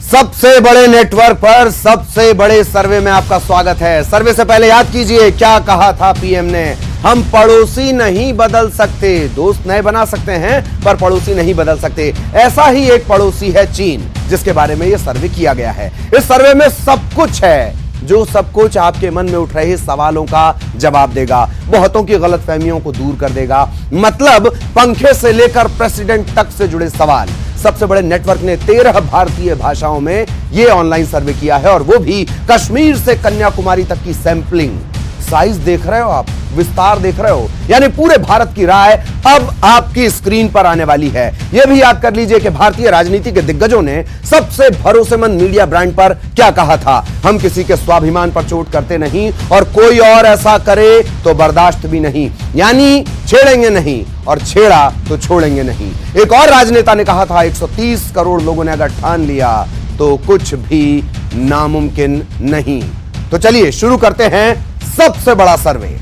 सबसे बड़े नेटवर्क पर सबसे बड़े सर्वे में आपका स्वागत है। सर्वे से पहले याद कीजिए क्या कहा था पीएम ने। हम पड़ोसी नहीं बदल सकते, दोस्त नए बना सकते हैं पर पड़ोसी नहीं बदल सकते। ऐसा ही एक पड़ोसी है चीन, जिसके बारे में यह सर्वे किया गया है। इस सर्वे में सब कुछ है, जो सब कुछ आपके मन में उठ रहे सवालों का जवाब देगा, बहुतों की गलतफहमियों को दूर कर देगा। मतलब पंखे से लेकर प्रेसिडेंट तक से जुड़े सवाल। सबसे बड़े नेटवर्क ने 13 भारतीय भाषाओं में यह ऑनलाइन सर्वे किया है, और वो भी कश्मीर से कन्याकुमारी तक की सैंपलिंग। साइज देख रहे हो आप, विस्तार देख रहे हो, यानी पूरे भारत की राय अब आपकी स्क्रीन पर आने वाली है। यह भी याद कर लीजिए कि भारतीय राजनीति के दिग्गजों ने सबसे भरोसेमंद मीडिया ब्रांड पर क्या कहा था। हम किसी के स्वाभिमान पर चोट करते नहीं, और कोई और ऐसा करे तो बर्दाश्त भी नहीं, यानी छेड़ेंगे नहीं, और छेड़ा तो छोड़ेंगे नहीं। एक और राजनेता ने कहा था 130 करोड़ लोगों ने अगर ठान लिया तो कुछ भी नामुमकिन नहीं। तो चलिए शुरू करते हैं सबसे बड़ा सर्वे।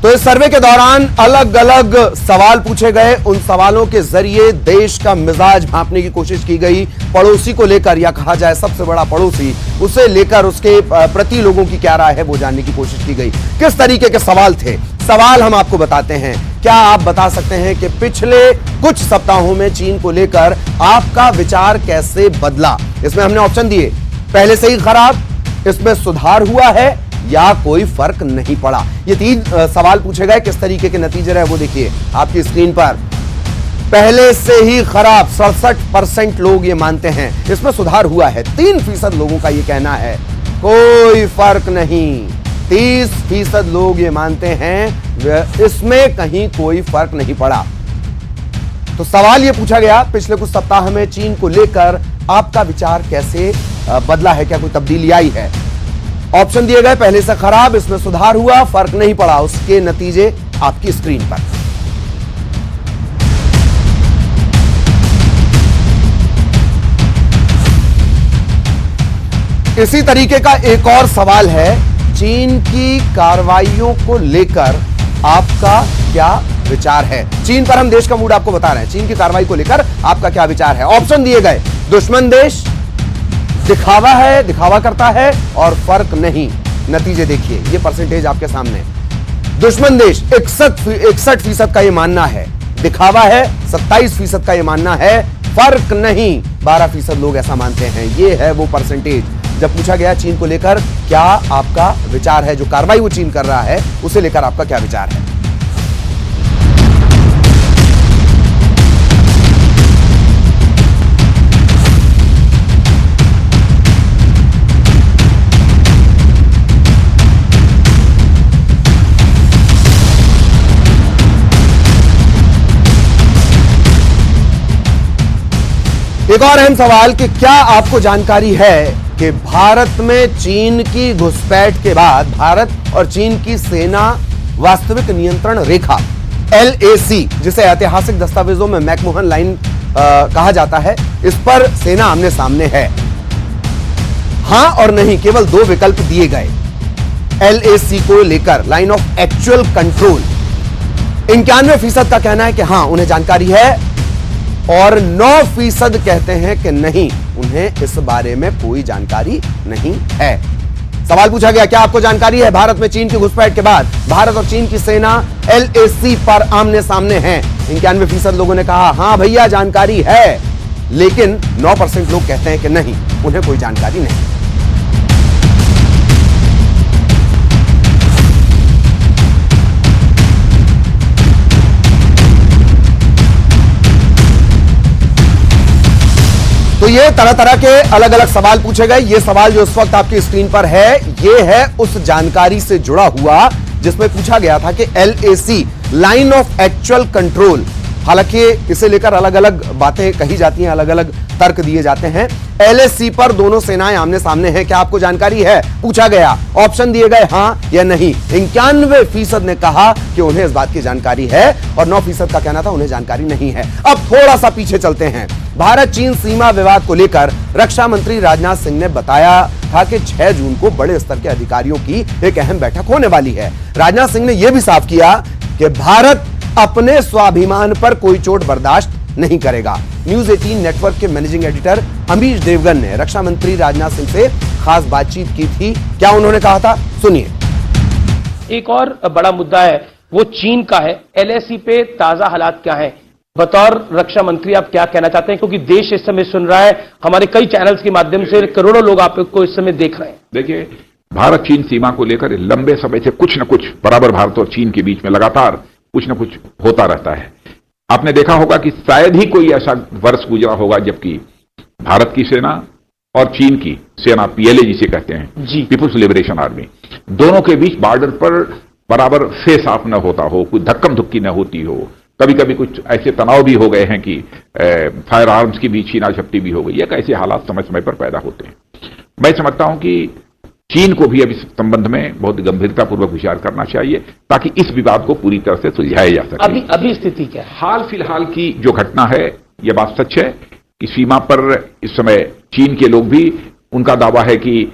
तो इस सर्वे के दौरान अलग अलग सवाल पूछे गए। उन सवालों के जरिए देश का मिजाज भांपने की कोशिश की गई। पड़ोसी को लेकर, या कहा जाए सबसे बड़ा पड़ोसी, उसे लेकर उसके प्रति लोगों की क्या राय है वो जानने की कोशिश की गई। किस तरीके के सवाल थे, सवाल हम आपको बताते हैं। क्या आप बता सकते हैं कि पिछले कुछ सप्ताहों में चीन को लेकर आपका विचार कैसे बदला? इसमें हमने ऑप्शन दिए, पहले से ही खराब, इसमें सुधार हुआ है, या कोई फर्क नहीं पड़ा। ये 3 सवाल पूछे गए। किस तरीके के नतीजे रहे वो देखिए आपकी स्क्रीन पर। पहले से ही खराब 67% लोग ये मानते हैं, इसमें सुधार हुआ है। 3% लोगों का ये कहना है कोई फर्क नहीं। 30% लोग ये मानते हैं इसमें कहीं कोई फर्क नहीं पड़ा। तो सवाल ये पूछा गया, पिछले कुछ सप्ताह में चीन को लेकर आपका विचार कैसे बदला है, क्या कोई तब्दीली आई है? ऑप्शन दिए गए, पहले से खराब, इसमें सुधार हुआ, फर्क नहीं पड़ा। उसके नतीजे आपकी स्क्रीन पर। इसी तरीके का एक और सवाल है, चीन की कार्रवाइयों को लेकर आपका क्या विचार है? चीन पर हम देश का मूड आपको बता रहे हैं, चीन की कार्रवाई को लेकर आपका क्या विचार है? ऑप्शन दिए गए, दुश्मन देश, दिखावा है, दिखावा करता है, और फर्क नहीं। नतीजे देखिए, ये परसेंटेज आपके सामने। दुश्मन देश 61% का ये मानना है, दिखावा है 27% का ये मानना है, फर्क नहीं 12% लोग ऐसा मानते हैं। ये है वो परसेंटेज। जब पूछा गया चीन को लेकर क्या आपका विचार है, जो कार्रवाई वो चीन कर रहा है उसे लेकर आपका क्या विचार है? एक और अहम सवाल कि क्या आपको जानकारी है कि भारत में चीन की घुसपैठ के बाद भारत और चीन की सेना वास्तविक नियंत्रण रेखा LAC, जिसे ऐतिहासिक दस्तावेजों में मैकमोहन लाइन कहा जाता है, इस पर सेना आमने सामने है? हां और नहीं, केवल 2 विकल्प दिए गए। LAC को लेकर लाइन ऑफ एक्चुअल कंट्रोल 91% का कहना है कि हां उन्हें जानकारी है, और 9% कहते हैं कि नहीं, उन्हें इस बारे में कोई जानकारी नहीं है। सवाल पूछा गया, क्या आपको जानकारी है भारत में चीन की घुसपैठ के बाद भारत और चीन की सेना LAC पर आमने सामने हैं? 91% लोगों ने कहा हां भैया जानकारी है, लेकिन 9% लोग कहते हैं कि नहीं, उन्हें कोई जानकारी नहीं। तो ये तरह तरह के अलग अलग सवाल पूछे गए। ये सवाल जो इस वक्त आपकी स्क्रीन पर है, ये है उस जानकारी से जुड़ा हुआ जिसमें पूछा गया था कि LAC line of actual control, हालांकि इसे लेकर अलग अलग बातें कही जाती हैं, अलग अलग तर्क दिए जाते हैं। LAC पर दोनों सेनाएं आमने सामने हैं, क्या आपको जानकारी है? पूछा गया, ऑप्शन दिए गए हां या नहीं। 91% ने कहा कि उन्हें इस बात की जानकारी है, और 9% का कहना था उन्हें जानकारी नहीं है। अब थोड़ा सा पीछे चलते हैं। भारत चीन सीमा विवाद को लेकर रक्षा मंत्री राजनाथ सिंह ने बताया था कि 6 जून को बड़े स्तर के अधिकारियों की एक अहम बैठक होने वाली है। राजनाथ सिंह ने यह भी साफ किया कि भारत अपने स्वाभिमान पर कोई चोट बर्दाश्त नहीं करेगा। न्यूज 18 नेटवर्क के मैनेजिंग एडिटर अमीश देवगन ने रक्षा मंत्री राजनाथ सिंह से खास बातचीत की थी। क्या उन्होंने कहा था, सुनिए। एक और बड़ा मुद्दा है वो चीन का है। एलएसी पे ताजा हालात क्या है, बतौर रक्षा मंत्री आप क्या कहना चाहते हैं, क्योंकि देश इस समय सुन रहा है, हमारे कई चैनल्स के माध्यम से करोड़ों लोग आपको इस समय देख रहे हैं। देखिए, भारत चीन सीमा को लेकर लंबे समय से कुछ न कुछ बराबर भारत और चीन के बीच में लगातार कुछ न कुछ होता रहता है। आपने देखा होगा कि शायद ही कोई ऐसा वर्ष गुजरा होगा जबकि भारत की सेना और चीन की सेना, पीएलए जिसे कहते हैं जी, पीपुल्स लिबरेशन आर्मी, दोनों के बीच बॉर्डर पर बराबर फेस ऑफ न होता हो, कोई धक्कम धुक्की न होती हो। कभी कभी कुछ ऐसे तनाव भी हो गए हैं कि फायर आर्म्स की भी छीना झपटी भी हो गई है। ऐसे हालात समय समय पर पैदा होते हैं। मैं समझता हूं कि चीन को भी अब इस संबंध में बहुत गंभीरतापूर्वक विचार करना चाहिए ताकि इस विवाद को पूरी तरह से सुलझाया जा सके। अभी स्थिति क्या है? हाल फिलहाल की जो घटना है, यह बात सच है कि सीमा पर इस समय चीन के लोग भी, उनका दावा है कि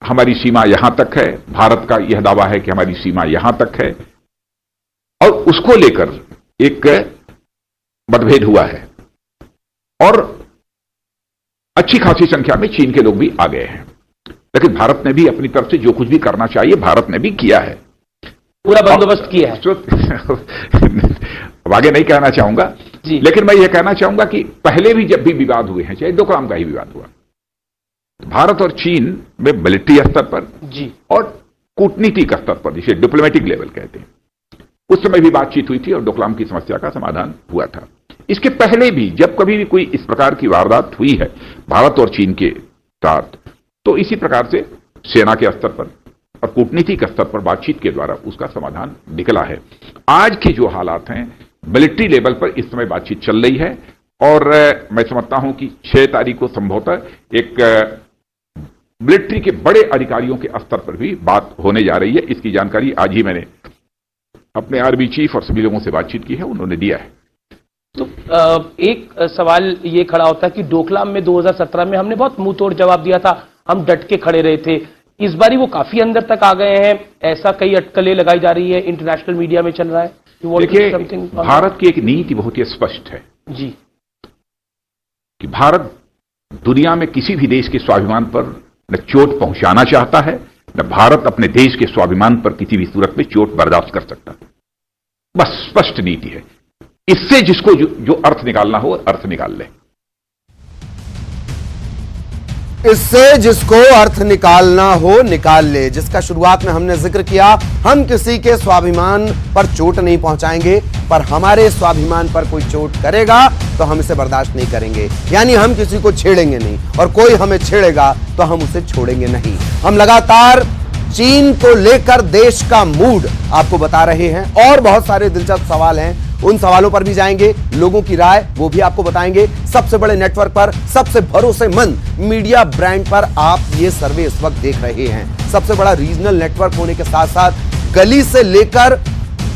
हमारी सीमा यहां तक है, भारत का यह दावा है कि हमारी सीमा यहां तक है, और उसको लेकर एक मतभेद हुआ है और अच्छी खासी संख्या में चीन के लोग भी आ गए हैं। लेकिन भारत ने भी अपनी तरफ से जो कुछ भी करना चाहिए भारत ने भी किया है, पूरा बंदोबस्त किया है। अब आगे नहीं कहना चाहूंगा, लेकिन मैं यह कहना चाहूंगा कि पहले भी जब भी विवाद हुए हैं, चाहे डोकलाम का ही विवाद हुआ, भारत और चीन में मिलिट्री स्तर पर जी और कूटनीतिक स्तर पर, जिसे डिप्लोमेटिक लेवल कहते हैं, उस समय भी बातचीत हुई थी और डोकलाम की समस्या का समाधान हुआ था। इसके पहले भी जब कभी भी कोई इस प्रकार की वारदात हुई है भारत और चीन के साथ, तो इसी प्रकार से सेना के स्तर पर और कूटनीतिक स्तर पर बातचीत के द्वारा उसका समाधान निकला है। आज के जो हालात हैं, मिलिट्री लेवल पर इस समय बातचीत चल रही है और मैं समझता हूं कि 6 तारीख को संभवतः एक मिलिट्री के बड़े अधिकारियों के स्तर पर भी बात होने जा रही है। इसकी जानकारी आज ही मैंने अपने आर्मी चीफ और सभी लोगों से बातचीत की है, उन्होंने दिया है। तो एक सवाल ये खड़ा होता है कि डोकलाम में 2017 में हमने बहुत मुंह तोड़ जवाब दिया था, हम डट के खड़े रहे थे। इस बारी वो काफी अंदर तक आ गए हैं, ऐसा कई अटकलें लगाई जा रही है, इंटरनेशनल मीडिया में चल रहा है। देखिए, भारत की एक नीति बहुत ही स्पष्ट है जी कि भारत दुनिया में किसी भी देश के स्वाभिमान पर न चोट पहुंचाना चाहता है, न भारत अपने देश के स्वाभिमान पर किसी भी सूरत में चोट बर्दाश्त कर सकता। बस स्पष्ट नीति है। इससे जिसको जो अर्थ निकालना हो अर्थ निकाल ले। इससे जिसको अर्थ निकालना हो निकाल ले। जिसका शुरुआत में हमने जिक्र किया, हम किसी के स्वाभिमान पर चोट नहीं पहुंचाएंगे, पर हमारे स्वाभिमान पर कोई चोट करेगा तो हम इसे बर्दाश्त नहीं करेंगे। यानी हम किसी को छेड़ेंगे नहीं और कोई हमें छेड़ेगा तो हम उसे छोड़ेंगे नहीं। हम लगातार चीन को लेकर देश का मूड आपको बता रहे हैं और बहुत सारे दिलचस्प सवाल हैं, उन सवालों पर भी जाएंगे। लोगों की राय वो भी आपको बताएंगे। सबसे बड़े नेटवर्क पर, सबसे भरोसेमंद मीडिया ब्रांड पर आप ये सर्वे इस वक्त देख रहे हैं। सबसे बड़ा रीजनल नेटवर्क होने के साथ साथ गली से लेकर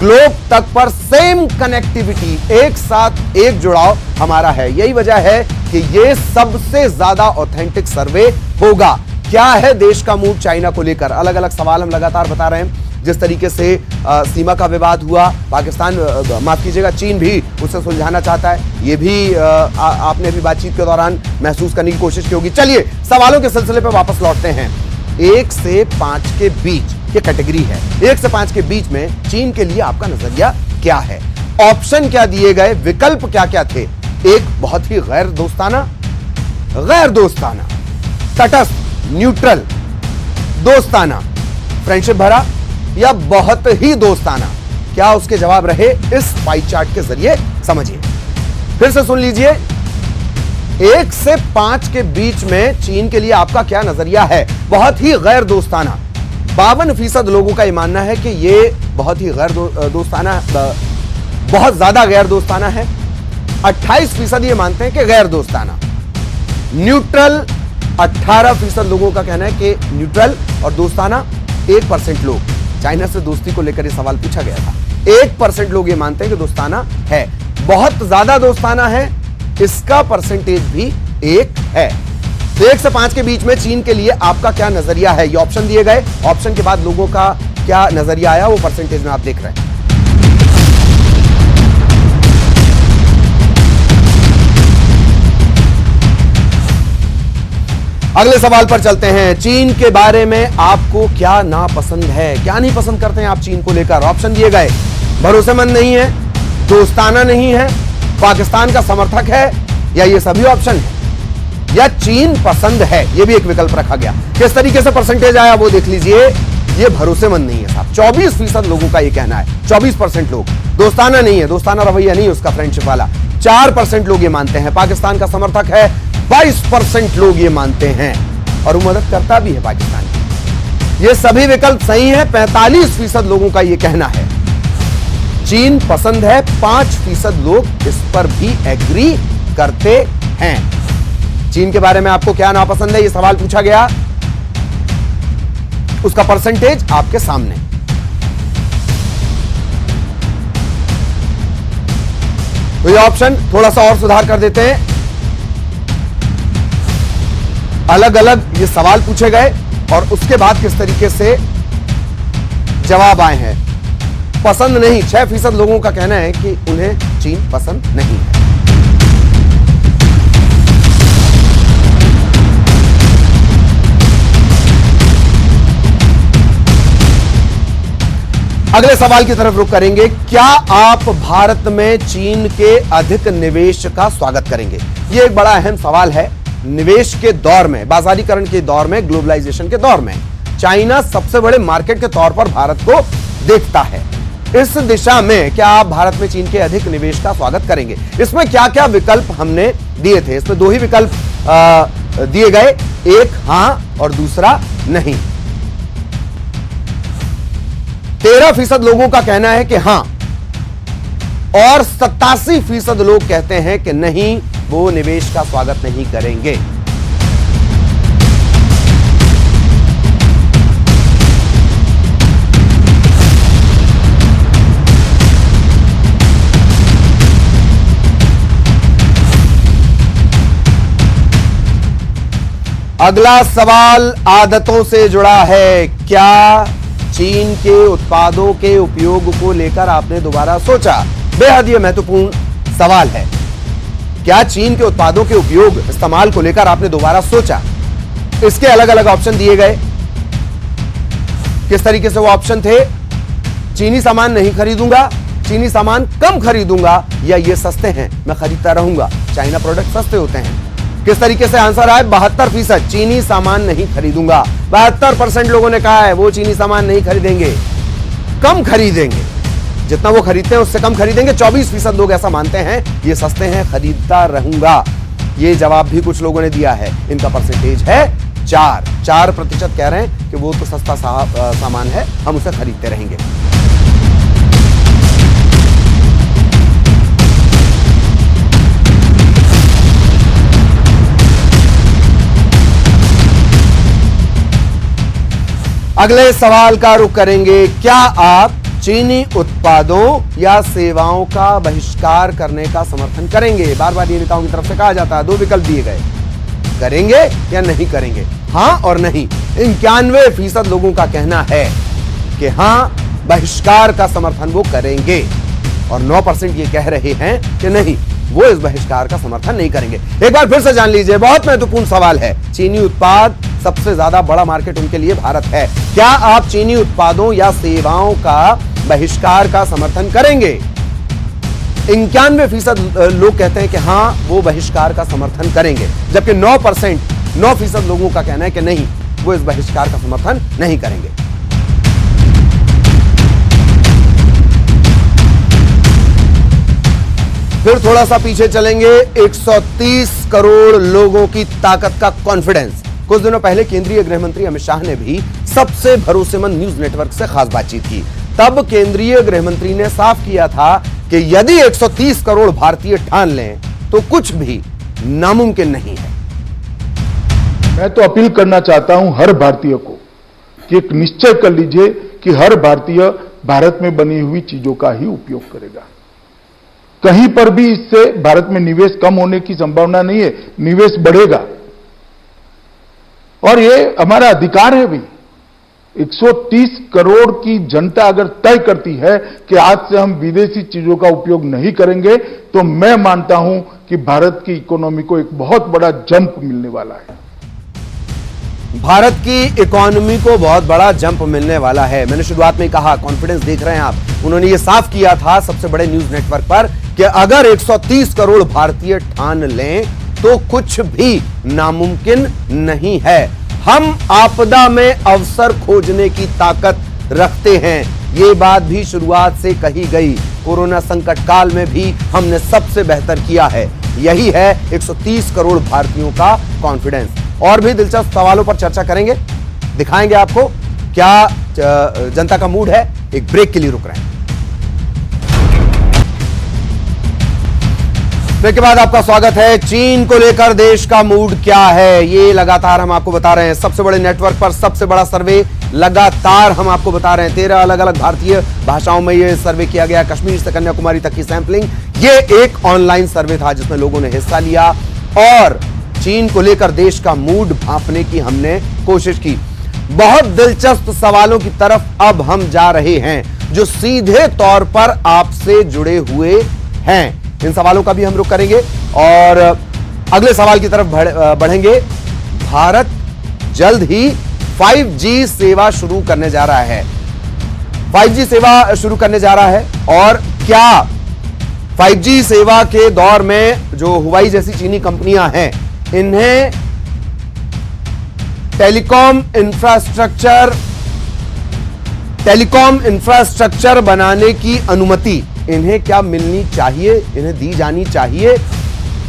ग्लोब तक पर सेम कनेक्टिविटी, एक साथ एक जुड़ाव हमारा है। यही वजह है कि ये सबसे ज्यादा ऑथेंटिक सर्वे होगा। क्या है देश का मूड चाइना को लेकर? अलग अलग सवाल हम लगातार बता रहे हैं। जिस तरीके से सीमा का विवाद हुआ, पाकिस्तान, माफ कीजिएगा, चीन भी उसे सुलझाना चाहता है। ये भी आपने भी बातचीत के दौरान महसूस करने की कोशिश की होगी। चलिए सवालों के सिलसिले पर वापस लौटते हैं। 1 से 5 के बीच ये कैटेगरी है। 1 से 5 के बीच में चीन के लिए आपका नजरिया क्या है? ऑप्शन क्या दिए गए, विकल्प क्या क्या थे? एक, बहुत ही गैर दोस्ताना, तटस्थ, न्यूट्रल, दोस्ताना, फ्रेंडशिप भरा, या बहुत ही दोस्ताना। क्या उसके जवाब रहे इस पाई चार्ट के जरिए समझिए। फिर से सुन लीजिए, 1 से 5 के बीच में चीन के लिए आपका क्या नजरिया है? बहुत ही गैर दोस्ताना, 52% लोगों का यह मानना है कि यह बहुत ही गैर दोस्ताना, बहुत ज्यादा गैर दोस्ताना है। 28% ये मानते हैं कि गैर दोस्ताना। न्यूट्रल, 18% लोगों का कहना है कि न्यूट्रल और दोस्ताना। 1% लोग, चाइना से दोस्ती को लेकर यह सवाल पूछा गया था, 1% लोग ये मानते हैं कि दोस्ताना है। बहुत ज्यादा दोस्ताना है इसका परसेंटेज भी 1 है। तो 1 से 5 के बीच में चीन के लिए आपका क्या नजरिया है? ये ऑप्शन दिए गए, ऑप्शन के बाद लोगों का क्या नजरिया आया वो परसेंटेज में आप देख रहे हैं। अगले सवाल पर चलते हैं। चीन के बारे में आपको क्या नापसंद है? क्या नहीं पसंद करते हैं आप चीन को लेकर? ऑप्शन दिए गए, भरोसेमंद नहीं है, दोस्ताना नहीं है, पाकिस्तान का समर्थक है, या ये सभी ऑप्शन है, या चीन पसंद है। ये भी एक विकल्प रखा गया। किस तरीके से परसेंटेज आया वो देख लीजिए। ये भरोसेमंद नहीं है साहब, 24% लोगों का ये कहना है। 24% लोग। दोस्ताना नहीं है, दोस्ताना रवैया नहीं उसका, फ्रेंडशिप वाला। 4% लोग ये मानते हैं। पाकिस्तान का समर्थक है, 22% लोग ये मानते हैं, और वो मदद करता भी है पाकिस्तान की। ये सभी विकल्प सही है। 45% लोगों का ये कहना है। चीन पसंद है, 5% लोग इस पर भी एग्री करते हैं। चीन के बारे में आपको क्या नापसंद है, ये सवाल पूछा गया, उसका परसेंटेज आपके सामने। तो ये ऑप्शन थोड़ा सा और सुधार कर देते हैं। अलग अलग ये सवाल पूछे गए और उसके बाद किस तरीके से जवाब आए हैं। पसंद नहीं, 6% लोगों का कहना है कि उन्हें चीन पसंद नहीं है। अगले सवाल की तरफ रुख करेंगे। क्या आप भारत में चीन के अधिक निवेश का स्वागत करेंगे? यह एक बड़ा अहम सवाल है। निवेश के दौर में, बाजारीकरण के दौर में, ग्लोबलाइजेशन के दौर में चाइना सबसे बड़े मार्केट के तौर पर भारत को देखता है। इस दिशा में क्या आप भारत में चीन के अधिक निवेश का स्वागत करेंगे? इसमें क्या क्या विकल्प हमने दिए थे? इसमें 2 ही विकल्प दिए गए, एक हां और दूसरा नहीं। 13% लोगों का कहना है कि हां, और 87% लोग कहते हैं कि नहीं, वो निवेश का स्वागत नहीं करेंगे। अगला सवाल आदतों से जुड़ा है। क्या चीन के उत्पादों के उपयोग को लेकर आपने दोबारा सोचा? बेहद यह महत्वपूर्ण सवाल है। क्या चीन के उत्पादों के उपयोग, इस्तेमाल को लेकर आपने दोबारा सोचा? इसके अलग अलग ऑप्शन दिए गए। किस तरीके से वो ऑप्शन थे? चीनी सामान नहीं खरीदूंगा, चीनी सामान कम खरीदूंगा, या ये सस्ते हैं मैं खरीदता रहूंगा, चाइना प्रोडक्ट सस्ते होते हैं। किस तरीके से आंसर आए? 72% चीनी सामान नहीं खरीदूंगा। 72% लोगों ने कहा है वो चीनी सामान नहीं खरीदेंगे, कम खरीदेंगे, जितना वो खरीदते हैं उससे कम खरीदेंगे। 24% लोग ऐसा मानते हैं ये सस्ते हैं, खरीदता रहूंगा। ये जवाब भी कुछ लोगों ने दिया है। इनका परसेंटेज है 4% कह रहे हैं कि वो तो सस्ता सामान है, हम उसे खरीदते रहेंगे। अगले सवाल का रुख करेंगे। क्या आप चीनी उत्पादों या सेवाओं का बहिष्कार करने का समर्थन करेंगे? बार बार ये नेताओं की तरफ से कहा जाता है। 2 विकल्प दिए गए, करेंगे या नहीं करेंगे, हां और नहीं। 91% लोगों का कहना है कि हां, बहिष्कार का समर्थन वो करेंगे, और 9% ये कह रहे हैं कि नहीं, वो इस बहिष्कार का समर्थन नहीं करेंगे। एक बार फिर से जान लीजिए, बहुत महत्वपूर्ण सवाल है। चीनी उत्पाद, सबसे ज्यादा बड़ा मार्केट उनके लिए भारत है। क्या आप चीनी उत्पादों या सेवाओं का बहिष्कार का समर्थन करेंगे? 91% लोग कहते हैं कि हां, वो बहिष्कार का समर्थन करेंगे, जबकि 9% लोगों का कहना है कि नहीं, वो इस बहिष्कार का समर्थन नहीं करेंगे। फिर थोड़ा सा पीछे चलेंगे। 130 करोड़ लोगों की ताकत का कॉन्फिडेंस। कुछ दिनों पहले केंद्रीय गृह मंत्री अमित शाह ने भी सबसे भरोसेमंद न्यूज नेटवर्क से खास बातचीत की। तब केंद्रीय गृह मंत्री ने साफ किया था कि यदि 130 करोड़ भारतीय ठान लें तो कुछ भी नामुमकिन नहीं है। मैं तो अपील करना चाहता हूं हर भारतीय को कि एक निश्चय कर लीजिए कि हर भारतीय भारत में बनी हुई चीजों का ही उपयोग करेगा। कहीं पर भी इससे भारत में निवेश कम होने की संभावना नहीं है, निवेश बढ़ेगा। और ये हमारा अधिकार है भी। 130 करोड़ की जनता अगर तय करती है कि आज से हम विदेशी चीजों का उपयोग नहीं करेंगे, तो मैं मानता हूं कि भारत की इकोनॉमी को एक बहुत बड़ा जंप मिलने वाला है। भारत की इकोनॉमी को बहुत बड़ा जंप मिलने वाला है। मैंने शुरुआत में ही कहा, कॉन्फिडेंस देख रहे हैं आप। उन्होंने ये साफ किया था सबसे बड़े न्यूज नेटवर्क पर कि अगर 130 करोड़ भारतीय ठान लें तो कुछ भी नामुमकिन नहीं है। हम आपदा में अवसर खोजने की ताकत रखते हैं। ये बात भी शुरुआत से कही गई। कोरोना संकट काल में भी हमने सबसे बेहतर किया है। यही है 130 करोड़ भारतीयों का कॉन्फिडेंस। और भी दिलचस्प सवालों पर चर्चा करेंगे, दिखाएंगे आपको क्या जनता का मूड है। एक ब्रेक के लिए रुक रहे हैं। ब्रेक के बाद आपका स्वागत है। चीन को लेकर देश का मूड क्या है, ये लगातार हम आपको बता रहे हैं। सबसे बड़े नेटवर्क पर सबसे बड़ा सर्वे लगातार हम आपको बता रहे हैं। 13 अलग अलग भारतीय भाषाओं में यह सर्वे किया गया। कश्मीर से कन्याकुमारी तक की सैंपलिंग। ये एक ऑनलाइन सर्वे था जिसमें लोगों ने हिस्सा लिया और चीन को लेकर देश का मूड भांपने की हमने कोशिश की। बहुत दिलचस्प सवालों की तरफ अब हम जा रहे हैं जो सीधे तौर पर आपसे जुड़े हुए हैं। इन सवालों का भी हम रुख करेंगे और अगले सवाल की तरफ बढ़ेंगे। भारत जल्द ही 5G सेवा शुरू करने जा रहा है। 5G सेवा शुरू करने जा रहा है और क्या 5G सेवा के दौर में जो हुवाई जैसी चीनी कंपनियां हैं, इन्हें टेलीकॉम इंफ्रास्ट्रक्चर बनाने की अनुमति इन्हें क्या मिलनी चाहिए, इन्हें दी जानी चाहिए।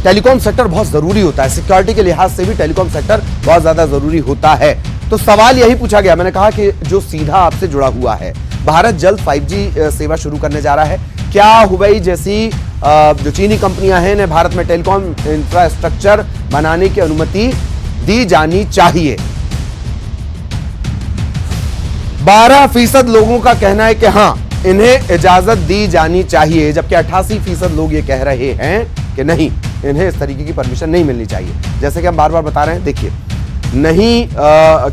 टेलीकॉम सेक्टर बहुत जरूरी होता है, सिक्योरिटी के लिहाज से भी टेलीकॉम सेक्टर बहुत ज्यादा जरूरी होता है। तो सवाल यही पूछा गया। मैंने कहा कि जो सीधा आपसे जुड़ा हुआ है, भारत जल्द 5G सेवा शुरू करने जा रहा है। क्या हुवाई जैसी जो चीनी कंपनियां हैं, इन्हें भारत में टेलीकॉम इंफ्रास्ट्रक्चर बनाने की अनुमति दी जानी चाहिए। 12% लोगों का कहना है कि हां, इन्हें इजाजत दी जानी चाहिए, जबकि 88% लोग ये कह रहे हैं कि नहीं, इन्हें इस तरीके की परमिशन नहीं मिलनी चाहिए। जैसे कि हम बार बार बता रहे हैं, देखिए, नहीं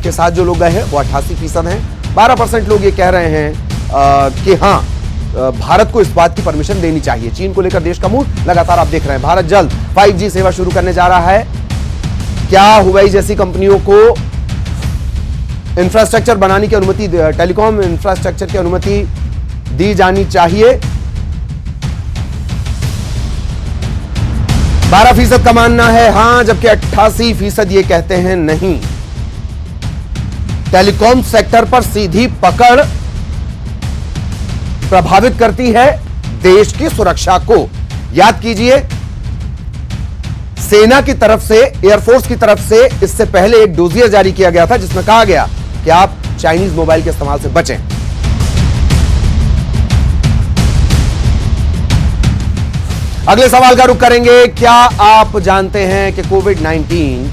के साथ जो लोग गए हैं वो 88% हैं। 12% लोग ये कह रहे हैं कि हां, भारत को इस बात की परमिशन देनी चाहिए। चीन को लेकर देश का मूड लगातार आप देख रहे हैं। भारत जल्द 5G सेवा शुरू करने जा रहा है। क्या हुवाई जैसी कंपनियों को इंफ्रास्ट्रक्चर बनाने की अनुमति, टेलीकॉम इंफ्रास्ट्रक्चर की अनुमति दी जानी चाहिए? 12% का मानना है हां, जबकि 88% ये कहते हैं नहीं। टेलीकॉम सेक्टर पर सीधी पकड़ प्रभावित करती है देश की सुरक्षा को। याद कीजिए, सेना की तरफ से, एयरफोर्स की तरफ से इससे पहले एक डोजियर जारी किया गया था जिसमें कहा गया कि आप चाइनीज मोबाइल के इस्तेमाल से बचें। अगले सवाल का रुख करेंगे। क्या आप जानते हैं कि कोविड-19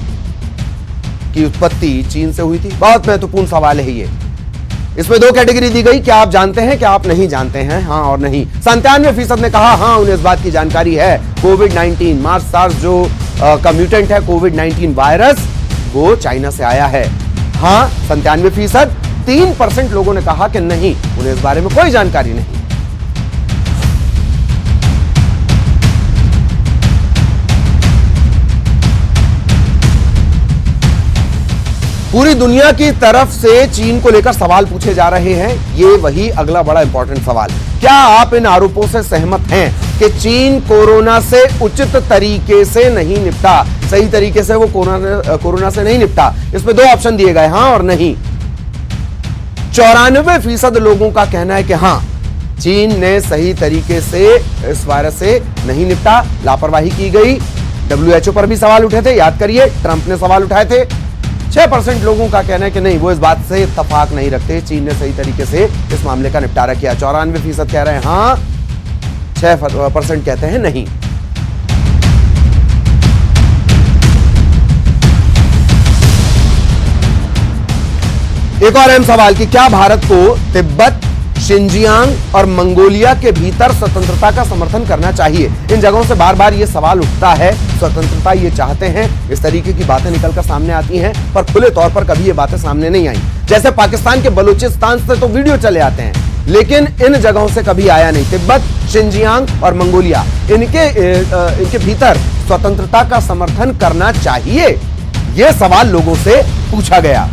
की उत्पत्ति चीन से हुई थी? बहुत महत्वपूर्ण सवाल है ये। इसमें 2 कैटेगरी दी गई, क्या आप जानते हैं, क्या आप नहीं जानते हैं, हां और नहीं। 97% ने कहा हां, उन्हें इस बात की जानकारी है। कोविड-19 सार्स जो का म्यूटेंट है कोविड-19 वायरस, वो चाइना से आया है। हां 97%। 3% लोगों ने कहा कि नहीं, उन्हें इस बारे में कोई जानकारी नहीं। पूरी दुनिया की तरफ से चीन को लेकर सवाल पूछे जा रहे हैं। ये वही अगला बड़ा इंपॉर्टेंट सवाल। क्या आप इन आरोपों से सहमत हैं कि चीन कोरोना से उचित तरीके से नहीं निपटा, सही तरीके से वो कोरोना से नहीं निपटा? इसमें 2 ऑप्शन दिए गए, हां और नहीं। 94% लोगों का कहना है कि हां, चीन ने सही तरीके से इस वायरस से नहीं निपटा, लापरवाही की गई। WHO पर भी सवाल उठे थे, याद करिए, ट्रंप ने सवाल उठाए थे। 6% लोगों का कहना है कि नहीं, वो इस बात से इत्तेफाक नहीं रखते, चीन ने सही तरीके से इस मामले का निपटारा किया। 94% कह रहे हैं हां, 6% कहते हैं नहीं। एक और अहम सवाल कि क्या भारत को तिब्बत, शिनजियांग और मंगोलिया के भीतर स्वतंत्रता का समर्थन करना चाहिए। इन जगहों से बार बार ये सवाल उठता है, स्वतंत्रता ये चाहते हैं, इस तरीके की बातें निकलकर सामने आती हैं, पर खुले तौर पर कभी ये बातें सामने नहीं आई। जैसे पाकिस्तान के बलूचिस्तान से तो वीडियो चले आते हैं, लेकिन इन जगहों से कभी आया नहीं। तिब्बत, शिनजियांग और मंगोलिया, इनके भीतर स्वतंत्रता का समर्थन करना चाहिए, यह सवाल लोगों से पूछा गया।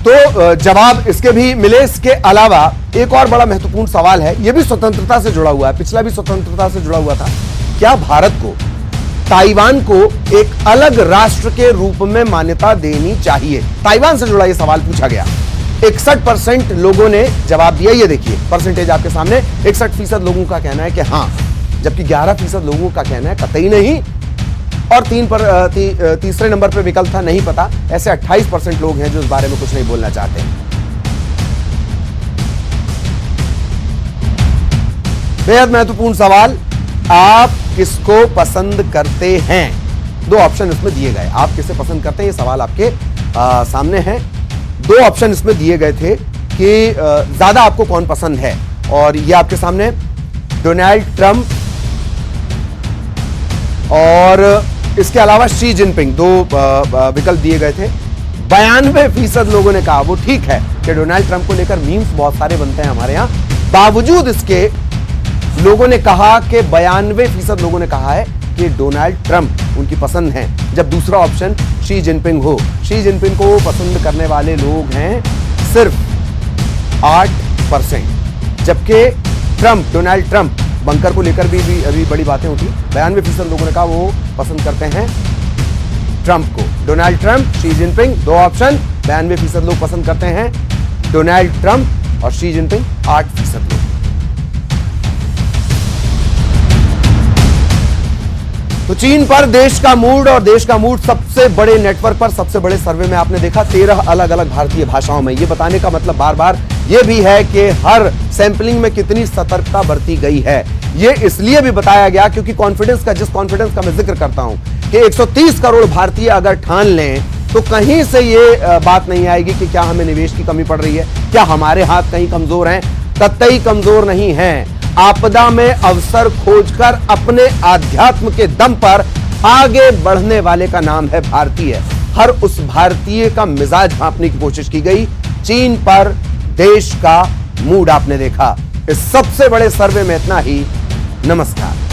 तो जवाब इसके भी मिले। इसके अलावा एक और बड़ा महत्वपूर्ण सवाल है, यह भी स्वतंत्रता से जुड़ा हुआ है, पिछला भी स्वतंत्रता से जुड़ा हुआ था। क्या भारत को ताइवान को एक अलग राष्ट्र के रूप में मान्यता देनी चाहिए? ताइवान से जुड़ा यह सवाल पूछा गया। 61% लोगों ने जवाब दिया। ये देखिए परसेंटेज आपके सामने। 61% लोगों का कहना है कि हां, जबकि 11% लोगों का कहना है कतई नहीं, और तीसरे नंबर पे विकल्प था नहीं पता। ऐसे 28% लोग हैं जो इस बारे में कुछ नहीं बोलना चाहते। बेहद महत्वपूर्ण सवाल, आप किसको पसंद करते हैं? दो ऑप्शन इसमें दिए गए, आप किसे पसंद करते हैं, ये सवाल आपके सामने है। दो ऑप्शन इसमें दिए गए थे कि ज्यादा आपको कौन पसंद है, और ये आपके सामने डोनाल्ड ट्रंप और इसके अलावा शी जिनपिंग, दो विकल्प दिए गए थे। 92% लोगों ने कहा वो ठीक है कि डोनाल्ड ट्रंप को लेकर मीम्स बहुत सारे बनते हैं हमारे यहां। बावजूद इसके लोगों ने कहा कि 92% लोगों ने कहा है कि डोनाल्ड ट्रंप उनकी पसंद है, जब दूसरा ऑप्शन शी जिनपिंग हो। शी जिनपिंग को पसंद करने वाले लोग हैं सिर्फ 8%, जबकि डोनाल्ड ट्रंप बंकर को लेकर भी अभी बड़ी बातें होती। 92% लोगों ने कहा वो पसंद करते हैं ट्रंप को। डोनाल्ड ट्रंप, शी जिनपिंग, दो ऑप्शन। 92% लोग पसंद करते हैं डोनाल्ड ट्रंप और शी जिनपिंग 8% लोग। तो चीन पर देश का मूड, और देश का मूड सबसे बड़े नेटवर्क पर, सबसे बड़े सर्वे में आपने देखा 13 अलग अलग भारतीय भाषाओं में। यह बताने का मतलब बार बार यह भी है कि हर सैंपलिंग में कितनी सतर्कता बरती गई है। यह इसलिए भी बताया गया क्योंकि कॉन्फिडेंस का, जिस कॉन्फिडेंस का मैं जिक्र करता हूं कि 130 करोड़ भारतीय अगर ठान लें तो कहीं से यह बात नहीं आएगी कि क्या हमें निवेश की कमी पड़ रही है, क्या हमारे हाथ कहीं कमजोर हैं। कतई कमजोर नहीं हैं। आपदा में अवसर खोजकर अपने आध्यात्म के दम पर आगे बढ़ने वाले का नाम है भारतीय। हर उस भारतीय का मिजाज भांपने की कोशिश की गई। चीन पर देश का मूड आपने देखा। इस सबसे बड़े सर्वे में इतना ही। नमस्कार।